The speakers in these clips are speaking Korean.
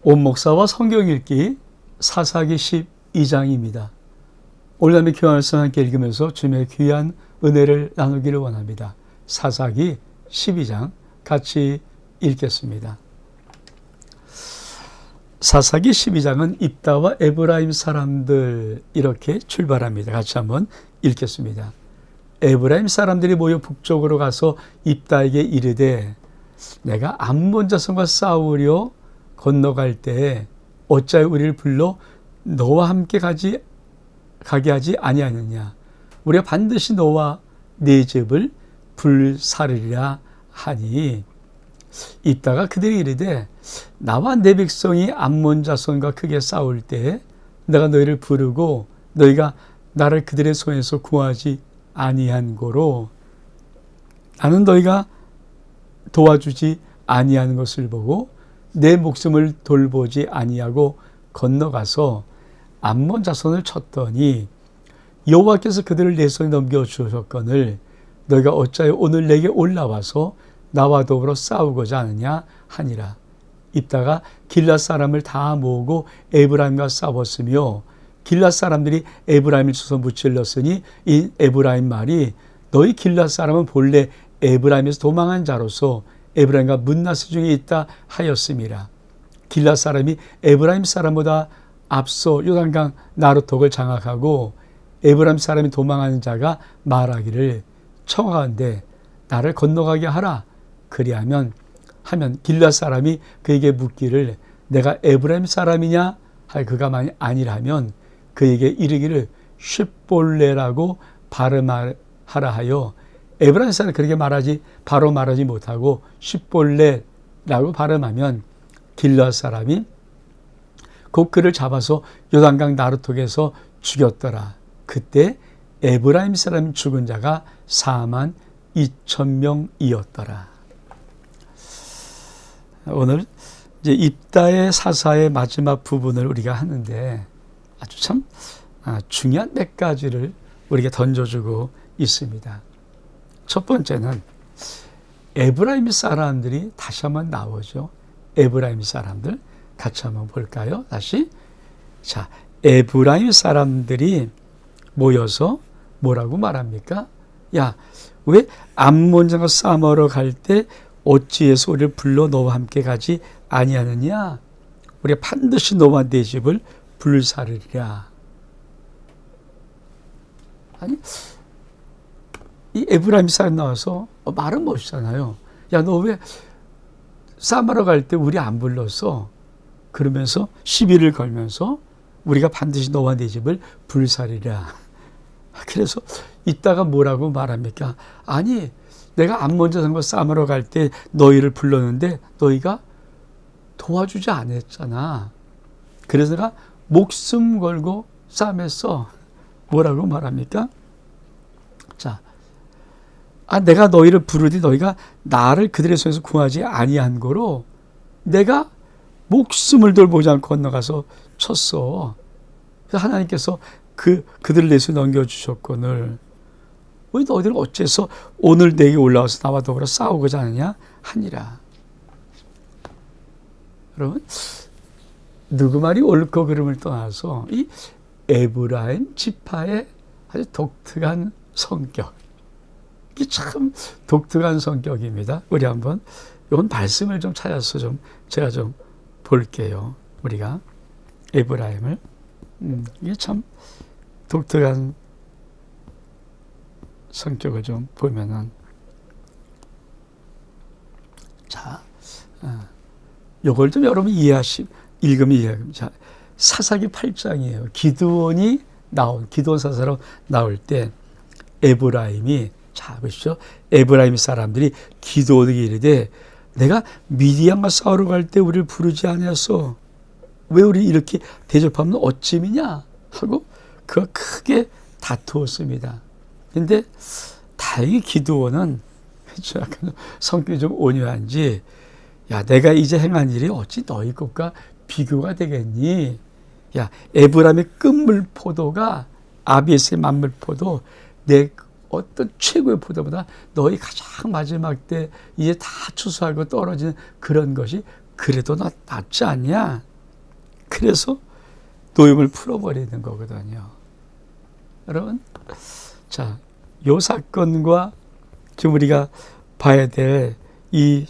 온 목사와 성경 읽기 사사기 12장입니다. 오늘 남의 귀한 말씀 함께 읽으면서 주님의 귀한 은혜를 나누기를 원합니다. 사사기 12장 같이 읽겠습니다. 사사기 12장은 입다와 에브라임 사람들 이렇게 출발합니다. 같이 한번 읽겠습니다. 에브라임 사람들이 모여 북쪽으로 가서 입다에게 이르되 내가 암몬 자손과 싸우려 건너갈 때에 어찌하여 우리를 불러 너와 함께 가게 하지 아니하느냐. 우리가 반드시 너와 네 집을 불사르리라 하니 입다가 그들이 이르되 나와 내 백성이 암몬 자손과 크게 싸울 때에 내가 너희를 부르고 너희가 나를 그들의 손에서 구하지 아니한 고로 나는 너희가 도와주지 아니하는 것을 보고 내 목숨을 돌보지 아니하고 건너가서 암몬 자손을 쳤더니 여호와께서 그들을 내 손에 넘겨주셨거늘 너희가 어찌하여 오늘 내게 올라와서 나와 더불어 싸우고자 하느냐 하니라. 입다가 길앗 사람을 다 모으고 에브라임과 싸웠으며 길앗 사람들이 에브라임을 쳐서 무찔렀으니 이 에브라임 말이 너희 길앗 사람은 본래 에브라임에서 도망한 자로서 에브라임과 문나세 중에 있다 하였음이라. 길앗 사람이 에브라임 사람보다 앞서 요단강 나루톡을 장악하고 에브라임 사람이 도망하는 자가 말하기를 청하건대 나를 건너가게 하라. 그리하면 길앗 사람이 그에게 묻기를 내가 에브라임 사람이냐 할 그가 만일 아니라면 그에게 이르기를 쉿볼레라고 발음하라 하여 에브라임 사람이 그렇게 바로 말하지 못하고 쉿볼레라고 발음하면 길앗 사람이 곧 그를 잡아서 요단강 나루톡에서 죽였더라. 그때 에브라임 사람 죽은 자가 42,000명이었더라. 오늘 이제 입다의 사사의 마지막 부분을 우리가 하는데 아주 참 중요한 몇 가지를 우리에게 던져주고 있습니다. 첫 번째는 에브라임 사람들이 다시 한번 나오죠. 에브라임 사람들 같이 한번 볼까요? 다시. 자, 에브라임 사람들이 모여서 뭐라고 말합니까? 야, 왜 암몬 자손과 싸움하러 갈 때 어찌해서 우리를 불러 너와 함께 가지 아니하느냐? 우리가 반드시 너와 네 집을 불사르리라. 아니, 이 에브라임 사람 나와서 말은 멋있잖아요. 야, 너 왜 싸움하러 갈 때 우리 안 불렀어? 그러면서 시비를 걸면서 우리가 반드시 너와 네 집을 불사르리라. 그래서 이따가 뭐라고 말합니까? 아니, 내가 암몬 자손과 싸움하러 갈 때 너희를 불렀는데 너희가 도와주지 않았잖아. 그래서 내가 목숨 걸고 싸움했어. 뭐라고 말합니까? 자, 내가 너희를 부르되 너희가 나를 그들의 손에서 구하지 아니한 거로 내가 목숨을 돌보지 않고 건너가서 쳤어. 그래서 하나님께서 그들을 내 손에 넘겨주셨거늘 왜 너희들 어째서 오늘 내게 올라와서 나와 더불어 싸우고자 하느냐 하니라. 여러분, 누구 말이 옳고 그름을 떠나서 이 에브라임 지파의 아주 독특한 성격, 이게 참 독특한 성격입니다. 우리 한번 이건 말씀을 좀 찾아서 제가 좀 볼게요. 우리가 에브라임을 이게 참 독특한 성격을 좀 보면은, 자, 요걸 좀 여러분 읽으면 이해합니다. 사사기 8장이에요. 기드온 사사로 나올 때 에브라임이, 자, 보십시오. 에브라임 사람들이 기드온에게 이르되 내가 미디안과 싸우러 갈 때 우리를 부르지 아니하소. 왜 우리 이렇게 대접하면 어찌미냐 하고 그가 크게 다투었습니다. 근데 다행히 기드온은 약간 성격이 좀 온유한지, 야, 내가 이제 행한 일이 어찌 너희 것과 비교가 되겠니? 야, 에브라임의 끝물 포도가 아비에스의 만물포도 내 어떤 최고의 포도보다 너희 가장 마지막 때 이제 다 추수하고 떨어지는 그런 것이 그래도 낫지 않냐? 그래서 노임을 풀어버리는 거거든요. 여러분, 자, 요 사건과 지금 우리가 봐야 될 이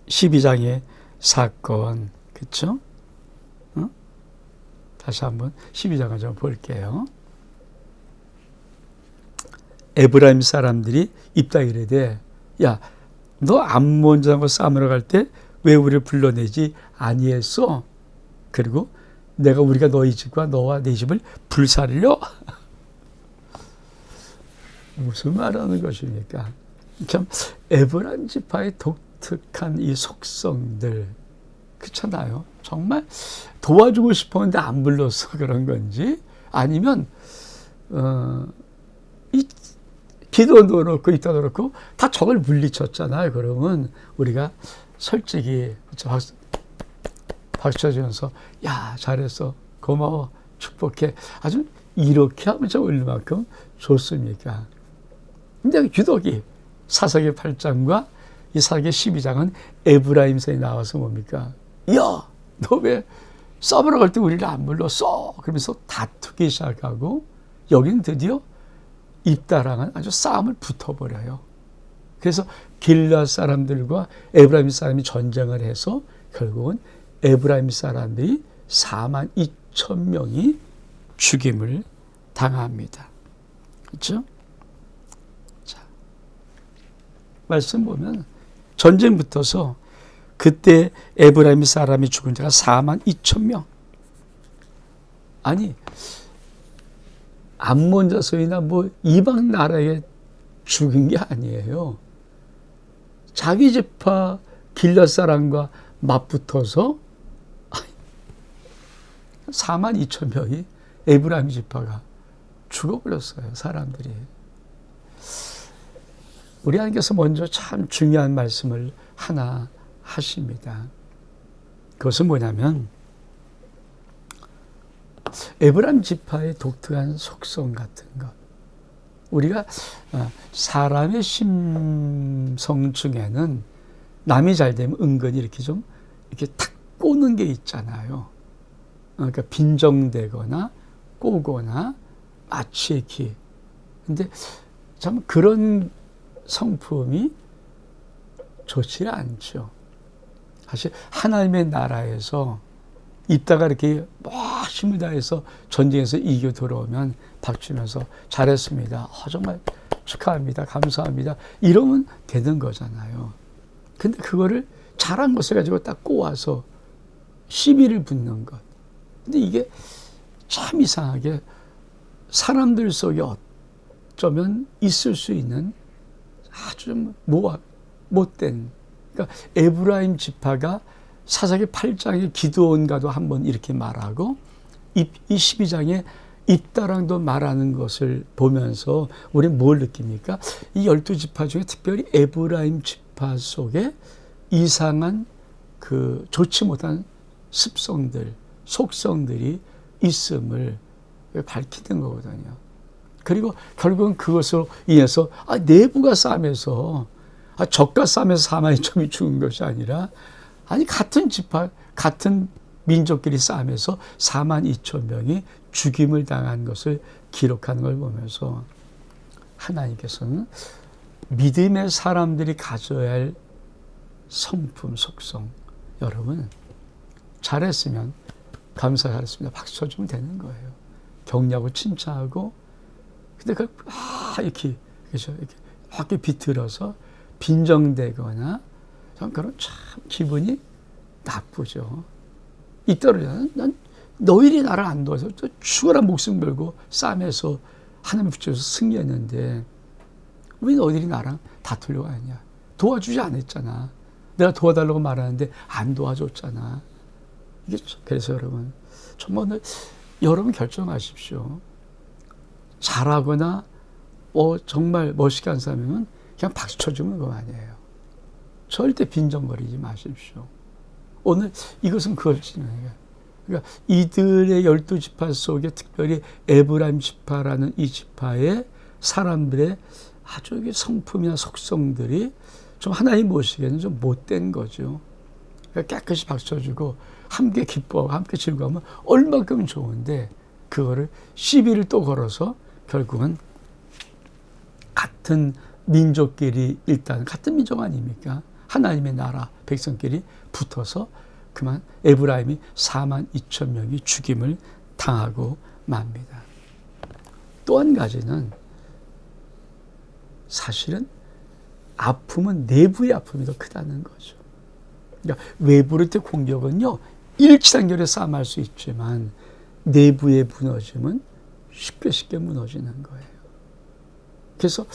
12장의 사건, 그렇죠? 다시 한번 12장을 좀 볼게요. 에브라임 사람들이 입다 이르되, 야, 너 암몬 자하고 싸우러 갈 때 왜 우리를 불러내지 아니했어? 그리고 우리가 너희 집과 너와 네 집을 불살려? 무슨 말하는 것입니까? 참 에브라임 지파의 독특한 이 속성들, 그렇잖아요. 정말 도와주고 싶었는데 안 불러서 그런 건지, 아니면 이 기도도 그렇고 이따도 그렇고 다 적을 물리쳤잖아요. 그러면 우리가 솔직히 박수 쳐주면서 야, 잘했어, 고마워, 축복해, 아주 이렇게 하면 저 얼마만큼 좋습니까? 근데 유독이 사사기 8장과 이 사사기 12장은 에브라임서에 나와서 뭡니까? 야, 너 왜 싸우러 갈 때 우리를 안 불렀어? 그러면서 다투기 시작하고, 여기는 드디어 입다랑은 아주 싸움을 붙어버려요. 그래서 길앗 사람들과 에브라임 사람이 전쟁을 해서 결국은 에브라임 사람들이 42,000명이 죽임을 당합니다. 그렇죠? 자, 말씀 보면 전쟁 붙어서 그때 에브라임 사람이 죽은 자가 42,000명. 아니, 암몬 자손이나 뭐 이방 나라에 죽인 게 아니에요. 자기 지파 길앗 사람과 맞붙어서 42,000명이 에브라임 지파가 죽어버렸어요. 사람들이. 우리 하나님께서 먼저 참 중요한 말씀을 하나 하십니다. 그것은 뭐냐면 에브라임 지파의 독특한 속성 같은 것. 우리가 사람의 심성 중에는 남이 잘 되면 은근히 이렇게 좀 이렇게 탁 꼬는 게 있잖아요. 그러니까 빈정대거나 꼬거나 마취기. 근데 참 그런 성품이 좋지 않죠. 사실 하나님의 나라에서 있다가 이렇게 막 힘을 다해서 전쟁에서 이겨 들어오면 박치면서 잘했습니다. 정말 축하합니다. 감사합니다. 이러면 되는 거잖아요. 근데 그거를 잘한 것을 가지고 딱 꼬아서 시비를 붙는 것. 근데 이게 참 이상하게 사람들 속에 어쩌면 있을 수 있는 아주 좀 못된, 그러니까 에브라임 지파가 사사기 8장의 기드온과도 한번 이렇게 말하고 이 12장에 입다랑도 말하는 것을 보면서 우리는 뭘 느낍니까? 이 12지파 중에 특별히 에브라임 지파 속에 이상한 그 좋지 못한 습성들, 속성들이 있음을 밝히는 거거든요. 그리고 결국은 그것으로 인해서 내부가 싸움에서 적과 싸움에서 42,000명이 죽은 것이 아니라 같은 지파, 같은 민족끼리 싸움에서 42,000명이 죽임을 당한 것을 기록하는 걸 보면서 하나님께서는 믿음의 사람들이 가져야 할 성품, 속성, 여러분 잘했으면 감사하겠습니다. 박수 쳐주면 되는 거예요. 격려하고 칭찬하고. 근데 이렇게 밖에 비틀어서 빈정대거나 그런 참 기분이 나쁘죠. 이따르잖아요. 난 너희들이 나를 안 도와서 죽어라 목숨 걸고 싸움에서 하나님 붙여서 승리했는데 왜 너희들이 나랑 다투려고 하냐. 도와주지 않았잖아. 내가 도와달라고 말하는데 안 도와줬잖아. 그래서 여러분 정말 여러분 결정하십시오. 잘하거나 정말 멋있게 한 사람이면 그냥 박수 쳐주면 그만이에요. 절대 빈정거리지 마십시오. 오늘 이것은 그것이네요. 그러니까 이들의 12지파 속에 특별히 에브라임 지파라는 이 지파의 사람들의 아주 성품이나 속성들이 좀 하나님 보시기에는 좀 못된 거죠. 깨끗이 박수 쳐주고 함께 기뻐하고 함께 즐거워하면 얼마큼 좋은데 그거를 시비를 또 걸어서 결국은 같은 민족끼리 일단 같은 민족 아닙니까? 하나님의 나라 백성끼리 붙어서 그만 에브라임이 4만 2천 명이 죽임을 당하고 맙니다. 또 한 가지는 사실은 아픔은 내부의 아픔이 더 크다는 거죠. 그러니까 외부의 공격은요 일치단결에 싸움할 수 있지만 내부의 무너짐은 쉽게 무너지는 거예요. 그래서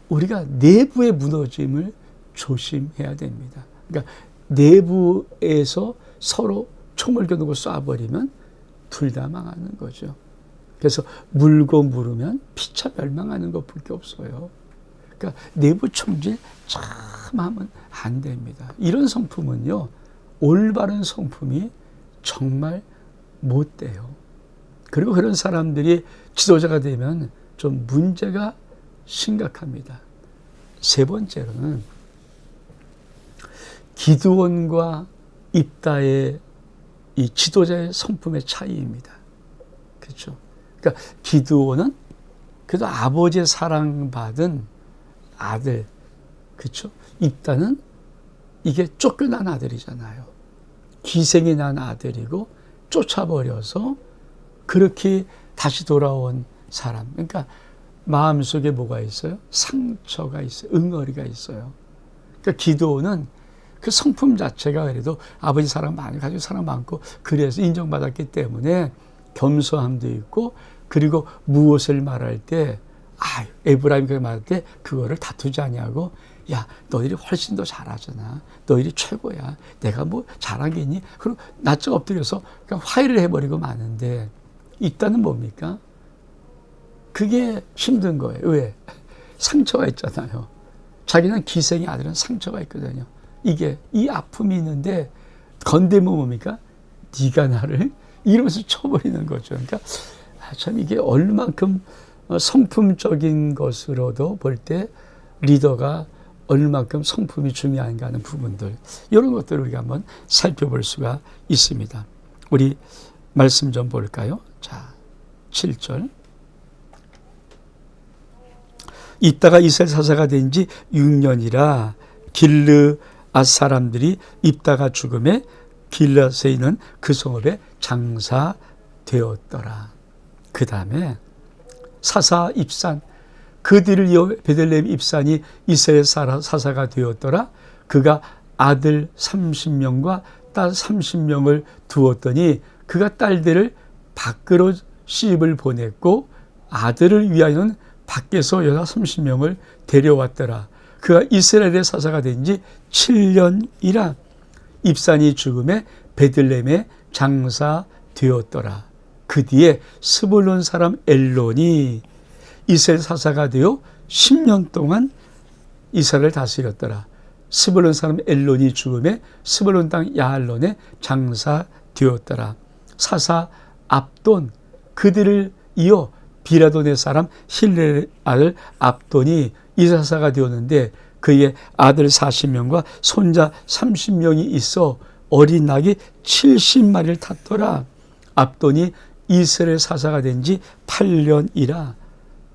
우리가 내부의 무너짐을 조심해야 됩니다. 그러니까 내부에서 서로 총을 겨누고 쏴버리면 둘 다 망하는 거죠. 그래서 물고 물으면 피차 멸망하는 것밖에 없어요. 그러니까 내부 총질 참 하면 안 됩니다. 이런 성품은요, 올바른 성품이 정말 못 돼요. 그리고 그런 사람들이 지도자가 되면 좀 문제가 심각합니다. 세 번째로는 기드온과 입다의 이 지도자의 성품의 차이입니다. 그렇죠? 그러니까 기드온은 그래도 아버지의 사랑받은 아들, 그렇죠? 입다는 이게 쫓겨난 아들이잖아요. 기생이 난 아들이고 쫓아버려서 그렇게 다시 돌아온 사람. 그러니까 마음속에 뭐가 있어요? 상처가 있어요. 응어리가 있어요. 그러니까 기드온은 그 성품 자체가 그래도 아버지 사랑 많이 가지고 사랑 많고 그래서 인정받았기 때문에 겸손함도 있고 그리고 무엇을 말할 때 에브라임 그렇게 말할 때 그거를 다투지 아니하고 야 너희들이 훨씬 더 잘하잖아. 너희들이 최고야. 내가 뭐 잘한 게 있니? 그럼 낯짝 엎드려서 그냥 화해를 해버리고 마는데 입다는 뭡니까? 그게 힘든 거예요. 왜? 상처가 있잖아요. 자기는 기생의 아들은 상처가 있거든요. 이게 이 아픔이 있는데 건대면 뭡니까? 네가 나를 이러면서 쳐버리는 거죠. 그러니까 참 이게 얼만큼 성품적인 것으로도 볼 때 리더가 얼만큼 성품이 중요한가 하는 부분들 이런 것들을 우리가 한번 살펴볼 수가 있습니다. 우리 말씀 좀 볼까요? 자, 7절 입다가 이스라엘 사사가 된 지 6년이라 길르앗 사람들이 입다가 죽음에 길르앗에 있는 그 성읍에 장사되었더라. 그 다음에 사사 입산 그 뒤를 이어 베들레헴 입산이 이스라엘 사사가 되었더라. 그가 아들 30명과 딸 30명을 두었더니 그가 딸들을 밖으로 시집을 보냈고 아들을 위하여는 밖에서 여자 30명을 데려왔더라. 그가 이스라엘의 사사가 된 지 7년이라 입산이 죽음에 베들레헴에 장사되었더라. 그 뒤에 스불론 사람 엘론이 이스라엘 사사가 되어 10년 동안 이스라엘을 다스렸더라. 스불론 사람 엘론이 죽음에 스불론 땅 야알론에 장사되었더라. 사사 압돈 그들을 이어 비라돈의 사람 힐렐의 아들 압돈이 이사사가 되었는데 그의 아들 40명과 손자 30명이 있어 어린 낙이 70마리를 탔더라. 압돈이 이스라엘 사사가 된 지 8년이라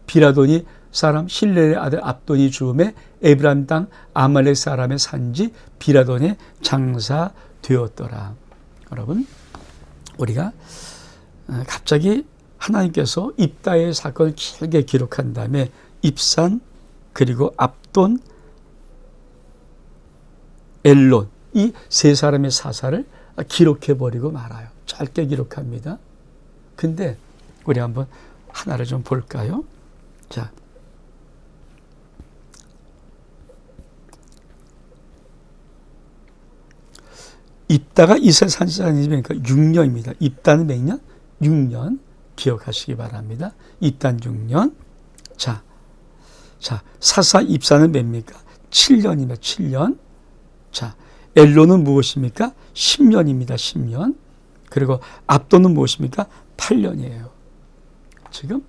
비라돈이 사람 힐렐의 아들 압돈이 죽음에 에브라임 땅 아말렉 사람의 산지 비라돈에 장사되었더라. 여러분 우리가 갑자기 하나님께서 입다의 사건을 길게 기록한 다음에 입산 그리고 압돈 엘론 이 세 사람의 사사를 기록해버리고 말아요. 짧게 기록합니다. 근데 우리 한번 하나를 좀 볼까요? 자, 입다가 이스라엘 산지자니까 6년입니다. 입다는 몇 년? 6년 기억하시기 바랍니다. 입단 6년. 자, 사사 입사는 뭡니까? 7년입니다. 7년. 자, 엘론은 무엇입니까? 10년입니다. 10년. 그리고 압돈은 무엇입니까? 8년이에요. 지금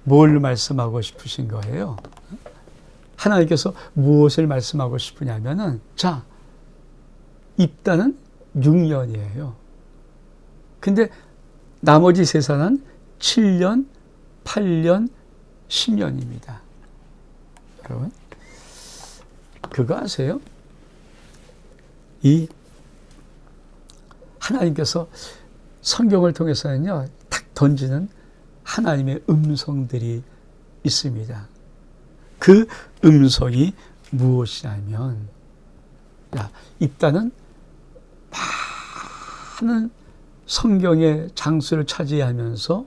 뭘 말씀하고 싶으신 거예요? 하나님께서 무엇을 말씀하고 싶으냐면은 자, 입다는 6년이에요. 근데 나머지 세산은 7년, 8년, 10년입니다. 여러분, 그거 아세요? 이 하나님께서 성경을 통해서는요, 탁 던지는 하나님의 음성들이 있습니다. 그 음성이 무엇이냐면, 입다는 많은 성경의 장수를 차지하면서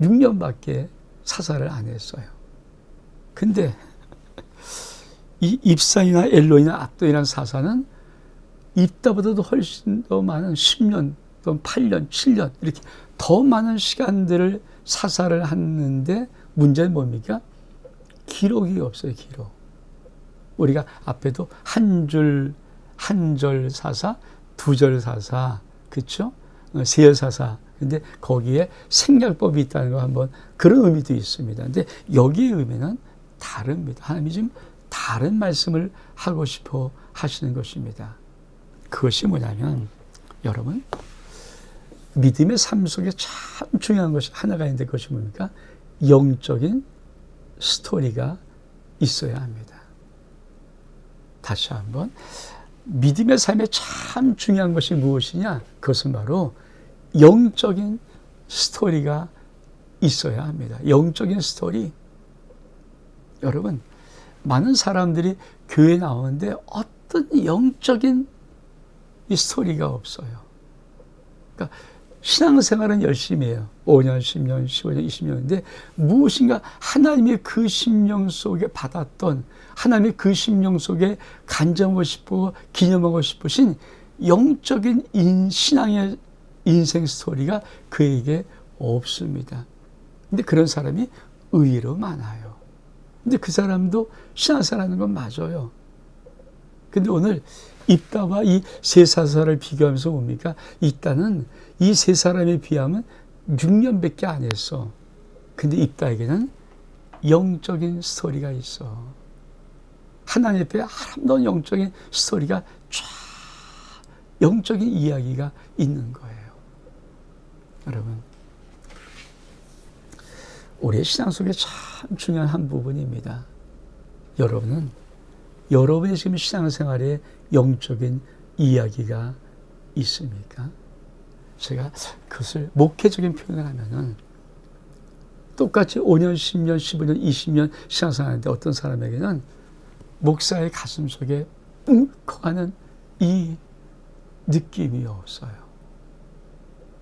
6년밖에 사사를 안 했어요. 근데 이 입산이나 엘론이나 압돈이라는 사사는 입다보다도 훨씬 더 많은 10년, 또 8년, 7년 이렇게 더 많은 시간들을 사사를 했는데 문제는 뭡니까? 기록이 없어요. 기록. 우리가 앞에도 한 절 사사, 두 절 사사, 그렇죠? 세절 사사. 근데 거기에 생략법이 있다는 거 한번 그런 의미도 있습니다. 근데 여기의 의미는 다릅니다. 하나님이 지금 다른 말씀을 하고 싶어 하시는 것입니다. 그것이 뭐냐면, 여러분, 믿음의 삶 속에 참 중요한 것이 하나가 있는데 그것이 뭡니까? 영적인 스토리가 있어야 합니다. 다시 한번, 믿음의 삶에 참 중요한 것이 무엇이냐? 그것은 바로 영적인 스토리가 있어야 합니다. 영적인 스토리. 여러분, 많은 사람들이 교회에 나오는데 어떤 영적인 이 스토리가 없어요. 그러니까 신앙생활은 열심히 해요. 5년, 10년, 15년, 20년인데 무엇인가 하나님의 그 심령 속에 받았던, 하나님의 그 심령 속에 간증하고 싶고 기념하고 싶으신 영적인 신앙의 인생 스토리가 그에게 없습니다. 근데 그런 사람이 의외로 많아요. 근데 그 사람도 신앙생활하는 건 맞아요. 근데 오늘 입다와 이 세 사사를 비교하면서 봅니까? 입다는 이 세 사람에 비하면 6년밖에 안 했어. 근데 입다에게는 영적인 스토리가 있어. 하나님 앞에 아름다운 영적인 스토리가 쫙 영적인 이야기가 있는 거예요. 여러분, 우리의 신앙 속에 참 중요한 한 부분입니다. 여러분은 여러분의 지금 신앙생활에 영적인 이야기가 있습니까? 제가 그것을 목회적인 표현을 하면은 똑같이 5년, 10년, 15년, 20년 신앙생활하는데 어떤 사람에게는 목사의 가슴 속에 뭉클하는 이 느낌이 없어요.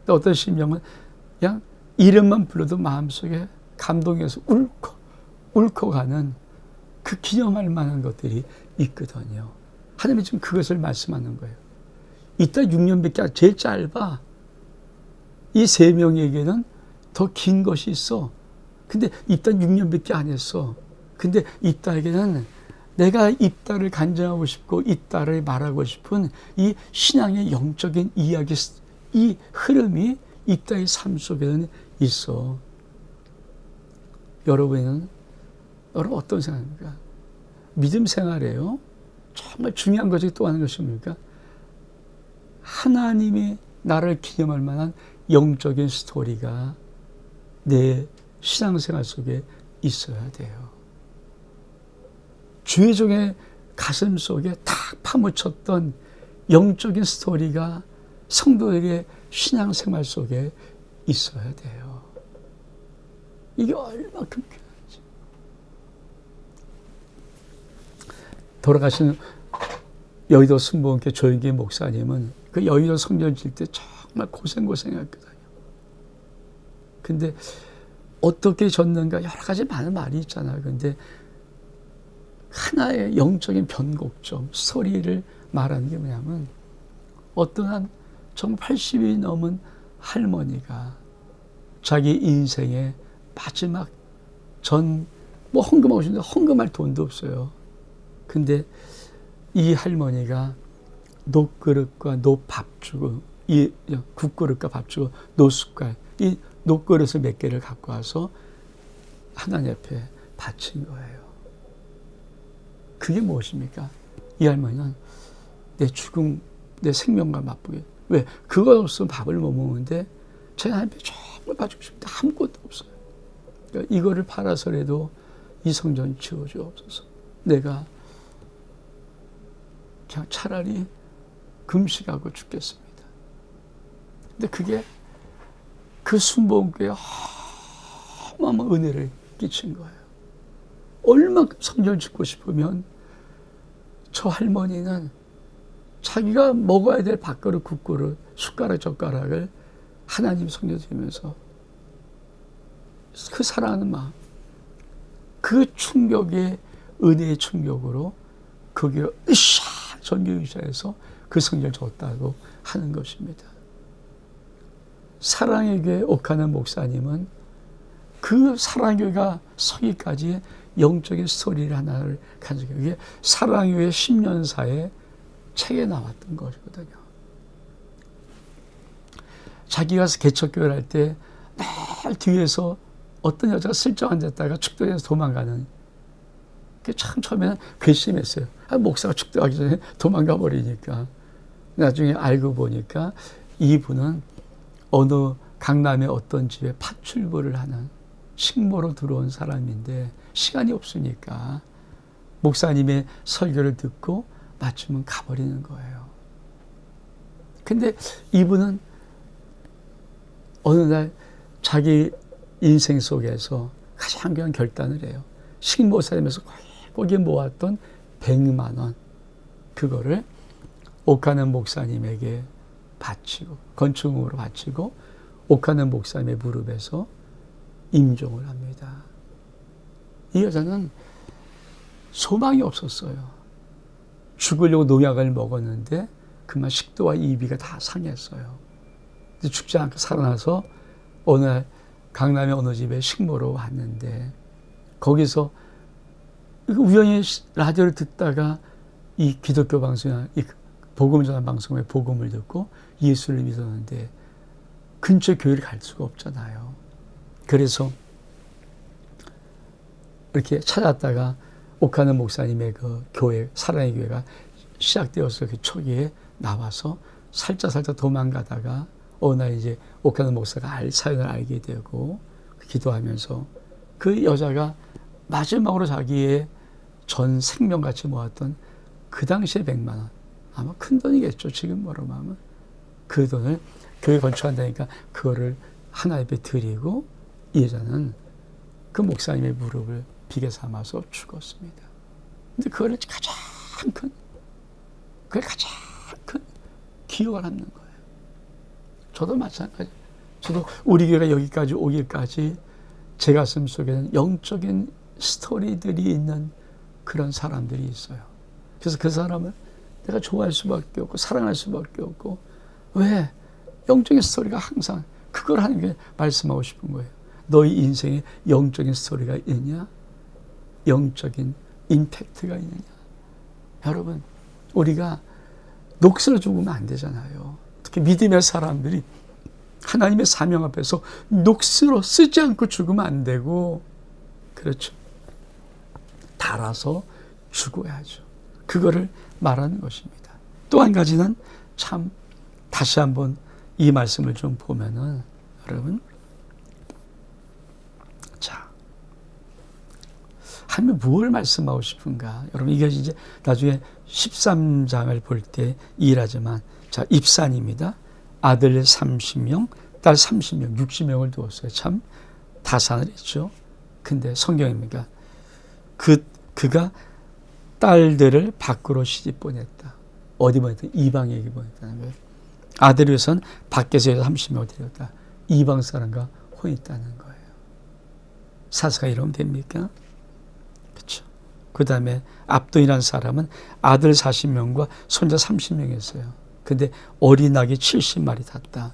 또 어떤 심령은 그냥 이름만 불러도 마음속에 감동해서 울컥하는 그 기념할 만한 것들이 있거든요. 하나님이 지금 그것을 말씀하는 거예요. 이따 6년밖에 제일 짧아. 이 세 명에게는 더 긴 것이 있어. 근데 이따 6년밖에 안 했어. 근데 이따에게는 내가 이따를 간증하고 싶고 이따를 말하고 싶은 이 신앙의 영적인 이야기, 이 흐름이 이따의 삶 속에는 있어. 여러분 어떤 생각입니까? 믿음 생활이에요. 정말 중요한 것이 또 하는 것이 뭡니까? 하나님이 나를 기념할 만한 영적인 스토리가 내 신앙생활 속에 있어야 돼요. 주의종의 가슴 속에 탁 파묻혔던 영적인 스토리가 성도에게 신앙생활 속에 있어야 돼요. 이게 얼마큼 필요한지. 돌아가신 여의도 순복음교회 조영기 목사님은 그 여의도 성전 질 때 정말 고생했거든요. 근데 어떻게 졌는가 여러 가지 많은 말이 있잖아요. 근데 하나의 영적인 변곡점, 스토리를 말하는 게 뭐냐면 어떤 한 정말 80이 넘은 할머니가 자기 인생의 마지막 헌금하고 싶은데 헌금할 돈도 없어요. 근데 이 할머니가 녹그릇과 녹밥 주고, 이 국그릇과 밥 주고 녹숟갈, 이 녹그릇을 몇 개를 갖고 와서 하나님 앞에 바친 거예요. 그게 무엇입니까? 이 할머니는 내 죽음, 내 생명과 맞붙게. 왜? 그것 없으면 밥을 못 먹는데 제 하나님께 정말 가지고 싶은데 아무것도 없어요. 그러니까 이거를 팔아서라도 이 성전 지어주옵소서. 내가 그냥 차라리 금식하고 죽겠습니다. 근데 그게 그 순복음교회에 어마어마한 은혜를 끼친 거예요. 얼마큼 성전을 짓고 싶으면 저 할머니는 자기가 먹어야 될 밥그릇, 국그릇, 숟가락, 젓가락을 하나님 성전 드리면서 그 사랑하는 마음, 그 충격의 은혜의 충격으로 거기에 전교의사에서 그 성전을 줬다고 하는 것입니다. 사랑의 교회 옥하는 목사님은 그 사랑의 교회가 서기까지 영적인 스토리를 하나를 가지고 그게 사랑의 교회 10년사의 책에 나왔던 것이거든요. 자기가 개척교회를 할 때 늘 뒤에서 어떤 여자가 슬쩍 앉았다가 축도에서 도망가는 그게 참 처음에는 괘씸했어요. 목사가 축도하기 전에 도망가 버리니까. 나중에 알고 보니까 이분은 어느 강남의 어떤 집에 파출부를 하는 식모로 들어온 사람인데 시간이 없으니까 목사님의 설교를 듣고 맞추면 가버리는 거예요. 근데 이분은 어느 날 자기 인생 속에서 가장 중요한 결단을 해요. 식모사님에서 거기에 모았던 100만 원 그거를 옥하는 목사님에게 바치고 건축으로 바치고 옥하는 목사님의 무릎에서 임종을 합니다. 이 여자는 소망이 없었어요. 죽으려고 농약을 먹었는데 그만 식도와 이비가 다 상했어요. 근데 죽지 않고 살아나서 어느 날 강남의 어느 집에 식모로 왔는데 거기서 우연히 라디오를 듣다가 이 기독교 방송이나 이 복음 전한 방송에 복음을 듣고 예수를 믿었는데 근처 교회를 갈 수가 없잖아요. 그래서 이렇게 찾았다가 옥하는 목사님의 그 교회, 사랑의 교회가 시작되었을 그 초기에 나와서 살짝 도망가다가 어느 날 이제 옥하는 목사가 사연을 알게 되고 기도하면서 그 여자가 마지막으로 자기의 전 생명같이 모았던 그 당시에 100만 원, 아마 큰 돈이겠죠. 지금 뭐라고 하면 그 돈을 교회 건축한다니까 그거를 하나님께 드리고 이 여자는 그 목사님의 무릎을 비게 삼아서 죽었습니다. 근데 그걸 가장 큰 기억을 남는 거예요. 저도 마찬가지. 저도 우리 교회가 여기까지 오기까지 제 가슴 속에는 영적인 스토리들이 있는 그런 사람들이 있어요. 그래서 그 사람을 내가 좋아할 수밖에 없고 사랑할 수밖에 없고 왜? 영적인 스토리가 항상 그걸 하나님께 말씀하고 싶은 거예요. 너희 인생에 영적인 스토리가 있느냐? 영적인 임팩트가 있느냐? 여러분 우리가 녹슬어 죽으면 안 되잖아요. 특히 믿음의 사람들이 하나님의 사명 앞에서 녹슬어 쓰지 않고 죽으면 안 되고 그렇죠. 달아서 죽어야죠. 그거를 말하는 것입니다. 또 한 가지는 참 다시 한번 이 말씀을 좀 보면은 여러분 자 하나님이 무엇을 말씀하고 싶은가? 여러분 이게 이제 나중에 13장을 볼 때 일하지만 자 입산입니다. 아들 30명, 딸 30명, 60명을 두었어요. 참 다산을 했죠. 근데 성경입니까? 그가 딸들을 밖으로 시집 보냈다. 어디 보냈다? 이방에게 보냈다는 거예요. 아들을 위해서는 밖에서 30명을 데렸다. 이방 사람과 혼했다는 거예요. 사사가 이러면 됩니까? 그렇죠. 그 다음에 압돈이라는 사람은 아들 40명과 손자 30명이었어요. 근데 어린 낙이 70마리 탔다.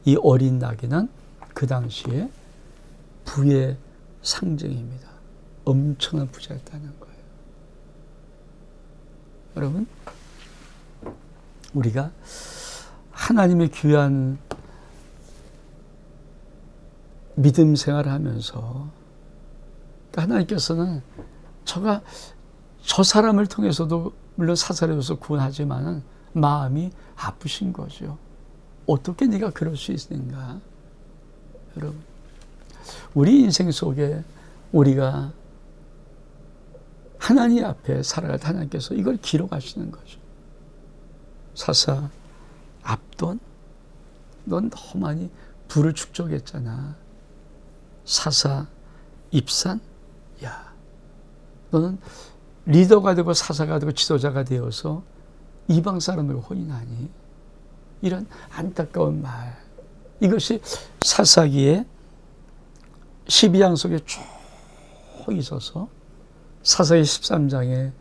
이 어린 낙이는 그 당시에 부의 상징입니다. 엄청난 부자였다는 거예요. 여러분, 우리가 하나님의 귀한 믿음 생활을 하면서 하나님께서는 저 사람을 통해서도 물론 사사로서 구원하지만은 마음이 아프신 거죠. 어떻게 네가 그럴 수 있는가? 여러분, 우리 인생 속에 우리가 하나님 앞에 살아갈 때 하나님께서 이걸 기록하시는 거죠. 사사, 압돈, 넌 너무 많이 부를 축적했잖아. 사사, 입산, 야, 너는 리더가 되고 사사가 되고 지도자가 되어서 이방 사람들과 혼인하니? 이런 안타까운 말. 이것이 사사기의 12장 속에 쭉 있어서 사사기 13장에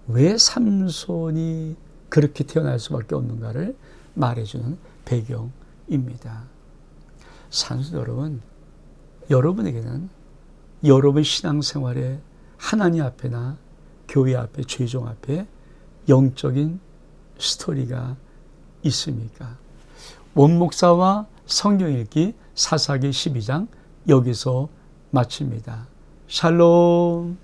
왜 삼손이 그렇게 태어날 수밖에 없는가를 말해주는 배경입니다. 산수 여러분, 여러분에게는 여러분 신앙생활에 하나님 앞에나 교회 앞에, 죄종 앞에 영적인 스토리가 있습니까? 원목사와 성경 읽기 사사기 12장 여기서 마칩니다. 샬롬.